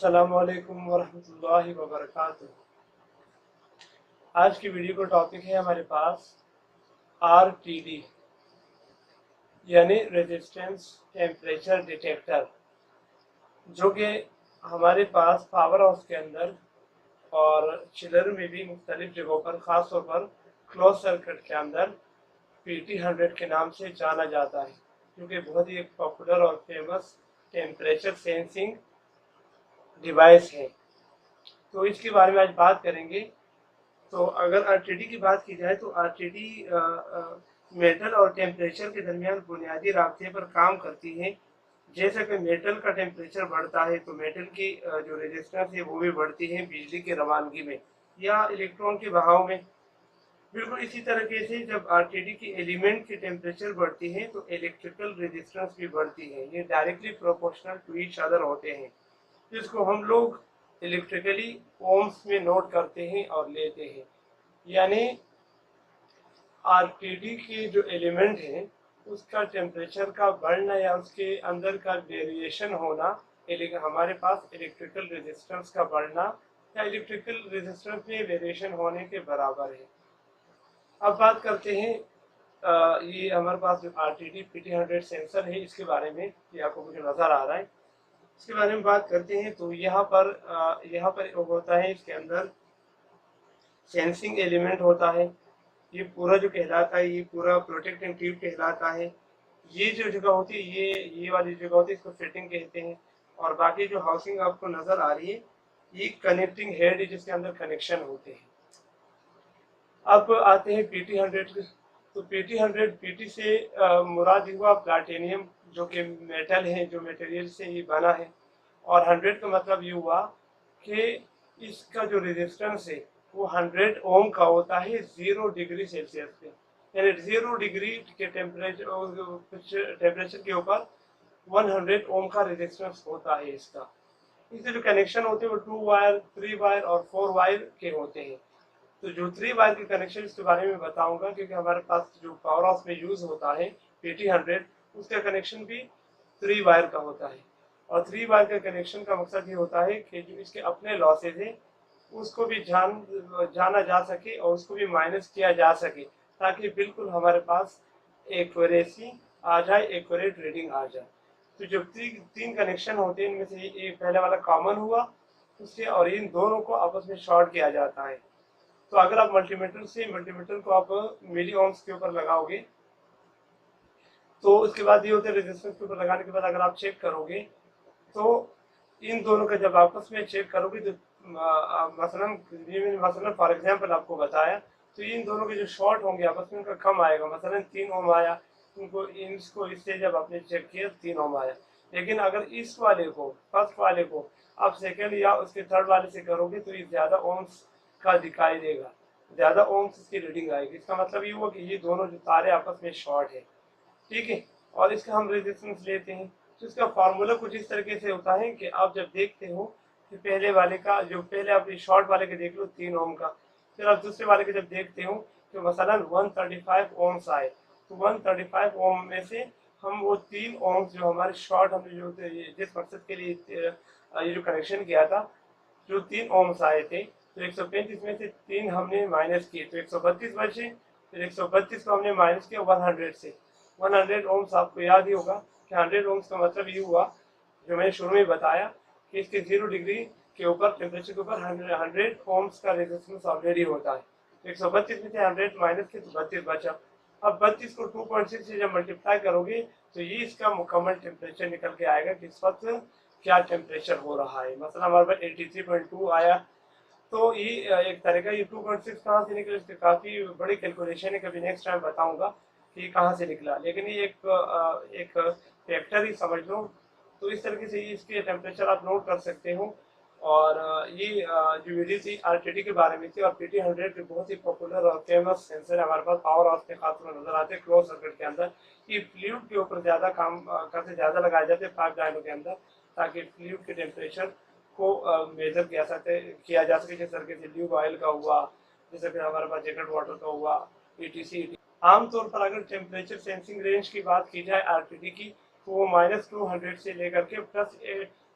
अस्सलामुअलैकुम वरहमतुल्लाहि वबरकातुह। आज की वीडियो का टॉपिक है हमारे पास RTD यानी रेजिस्टेंस टेम्परेचर डिटेक्टर, जो कि हमारे पास पावर हाउस के अंदर और चिलर में भी मुख्तलिफ जगहों पर, ख़ास तौर पर क्लोज सर्किट के अंदर PT100 के नाम से जाना जाता है, क्योंकि बहुत ही एक पॉपुलर और फेमस टेम्परेचर सेंसिंग डिवाइस है। तो इसके बारे में आज बात करेंगे। तो अगर आरटीडी की बात की जाए तो आरटीडी मेटल और टेम्परेचर के दरमियान बुनियादी राब्ते पर काम करती है। जैसे कि मेटल का टेम्परेचर बढ़ता है तो मेटल की जो रेजिस्टेंस है वो भी बढ़ती है बिजली की रवानगी में या इलेक्ट्रॉन के बहाव में। बिल्कुल इसी तरीके से जब आरटीडी की एलिमेंट की टेम्परेचर बढ़ती है तो इलेक्ट्रिकल रेजिस्टेंस भी बढ़ती है। ये directly proportional to each other होते हैं, जिसको हम लोग इलेक्ट्रिकली ओम्स में नोट करते हैं और लेते हैं। यानी आरटीडी के जो एलिमेंट है उसका टेम्परेचर का बढ़ना या उसके अंदर का वेरिएशन होना हमारे पास इलेक्ट्रिकल रेजिस्टेंस का बढ़ना या इलेक्ट्रिकल रेजिस्टेंस में वेरिएशन होने के बराबर है। अब बात करते हैं ये हमारे पास जो आरटीडी PT100 सेंसर है इसके बारे में, ये आपको मुझे नज़र आ रहा है, इसके बारे में बात करते हैं। तो यहाँ पर होता है, इसके अंदर सेंसिंग एलिमेंट होता है। ये पूरा जो कहलाता है, ये पूरा प्रोटेक्टिंग ट्यूब कहलाता है। ये जो जगह होती है, ये वाली जगह होती है, इसको फिटिंग कहते हैं। और बाकी जो हाउसिंग आपको नजर आ रही है, ये कनेक्टिंग हेड है जिसके अंदर कनेक्शन होते हैं। अब आते हैं PT100। तो PT100 PT से मुराद हुआ प्लाटिनियम, जो कि मेटल है, जो मटेरियल से ये बना है। और 100 का मतलब ये हुआ कि इसका जो रेजिस्टेंस है वो 100 ओम का होता है 0 डिग्री सेल्सियस पे, यानी 0 डिग्री के टेम्परेचर के ऊपर 100 ओम का रेजिस्टेंस होता है इसका। इससे जो कनेक्शन होते हैं वो 2 वायर, 3 वायर और 4 वायर के होते हैं। तो जो 3 वायर के कनेक्शन इसके बारे में बताऊंगा, क्योंकि हमारे पास जो पावर हाउस में यूज होता है PT100 उसका कनेक्शन भी 3 वायर का होता है। और 3 वायर के कनेक्शन का मकसद ये होता है कि जो इसके अपने लॉसेज है उसको भी जाना जा सके और उसको भी माइनस किया जा सके, ताकि बिल्कुल हमारे पास एक्यूरेसी आ जाए, एक्यूरेट रीडिंग आ जाए। तो जो तीन कनेक्शन होते हैं इनमें से एक पहले वाला कॉमन हुआ उससे, और इन दोनों को आपस में शॉर्ट किया जाता है। तो अगर आप मल्टीमीटर को आप मिली ओम्स के ऊपर लगाओगे तो उसके बाद ये होते हैं, रेजिस्टेंस के ऊपर लगाने के बाद अगर आप चेक करोगे तो इन दोनों का जब आपस में चेक करोगे तो मसलन फॉर एग्जांपल आपको बताया, तो इन दोनों के जो शॉर्ट होंगे आपस में उनका कम आएगा। मसलन 3 ओम आया, इसको इससे जब आपने चेक किया 3 ओम आया। लेकिन अगर इस वाले को, फर्स्ट वाले को आप सेकंड या उसके थर्ड वाले से करोगे तो ये ज्यादा ओम्स का दिखाई देगा, ज्यादा ओम्स इसकी रीडिंग आएगी। इसका मतलब ये हुआ कि ये दोनों जो तारे आपस में शॉर्ट है, ठीक है। और इसका हम रेजिस्टेंस लेते हैं। तो इसका फार्मूला कुछ इस तरीके से होता है कि आप जब देखते हो कि पहले वाले का, जो पहले आप शॉर्ट वाले के देख लो 3 ओम का, फिर आप दूसरे वाले के जब देखते हो तो मसलन 135 ओम्स आए, तो 135 ओम में से हम वो 3 ओम्स जो हमारे शॉर्ट, हमने जो जिस मकसद के लिए ये जो कनेक्शन किया था, जो 3 ओम्स आए थे, तो 135 में से 3 हमने माइनस किए तो 132 बचे। फिर 132 को हमने माइनस किया 100 से। 100 ओम्स आपको याद ही होगा कि 100 ओम्स का मतलब ये हुआ, जो मैंने शुरू में बताया, कि इसके 0 डिग्री के ऊपर, टेम्परेचर के ऊपर 100 ओम्स का रेजिस्टेंस ऑलरेडी होता है। तो 132 में से 100 माइनस किया तो 32 बचा। अब 32 को 2.6 से जब मल्टीप्लाई करोगे तो ये इसका मुकम्मल टेम्परेचर निकल के आएगा कि इस वक्त क्या टेम्परेचर हो रहा है। मतलब हमारे पास 83.2 आया। तो ये एक तरह का, ये 2.6 कहाँ से निकले, इसकी काफ़ी बड़ी कैलकुलेशन है, कभी नेक्स्ट टाइम बताऊंगा कि कहाँ से निकला, लेकिन ये एक फैक्टर ही समझ लो। तो इस तरीके से इसके टेम्परेचर आप नोट कर सकते हो। और ये जो वीडियो थी आरटीडी के बारे में थी, और PT100 के बहुत ही पॉपुलर और फेमस सेंसर हमारे पास पावर हाउस के खासतौर पर नजर आते हैं क्लोज सर्किट के अंदर। ये फ्लूइड के ऊपर ज़्यादा काम करते, ज़्यादा लगाए जाते हैं पाइप लाइनों के अंदर, ताकि फ्लूइड के टेम्परेचर को मेजर किया जा सके। जैसे तरीके से ट्यूब ऑयल का हुआ, जैसे फिर हमारे पास जैकेट वाटर का हुआ, ETC। आमतौर पर अगर टेम्परेचर सेंसिंग रेंज की बात की जाए आरटीडी की, तो वो -200 से लेकर के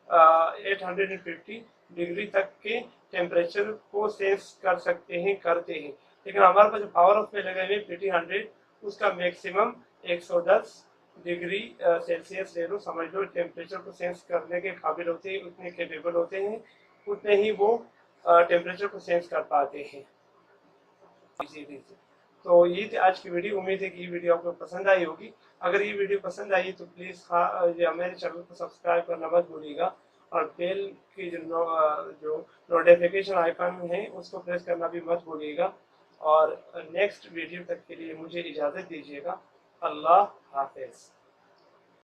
850 डिग्री तक के टेम्परेचर को सेंस कर सकते हैं, करते हैं। लेकिन हमारे पास जो पावर ऑफ पे लगे हुए PT100 उसका मैक्सिमम 110 डिग्री सेल्सियस ले लो, समझ लो, टेम्परेचर को सेंस करने के काबिल होते हैं, उतने कैपेबल होते हैं, उतने ही वो टेम्परेचर को सेंस कर पाते हैं इजीली से। तो ये थी आज की वीडियो। उम्मीद है कि ये वीडियो आपको पसंद आई होगी। अगर ये वीडियो पसंद आई तो प्लीज़ मेरे चैनल को सब्सक्राइब करना मत भूलिएगा और बेल की जो नोटिफिकेशन आइकन है उसको प्रेस करना भी मत भूलिएगा। और नेक्स्ट वीडियो तक के लिए मुझे इजाज़त दीजिएगा। अल्लाह हाफिज़।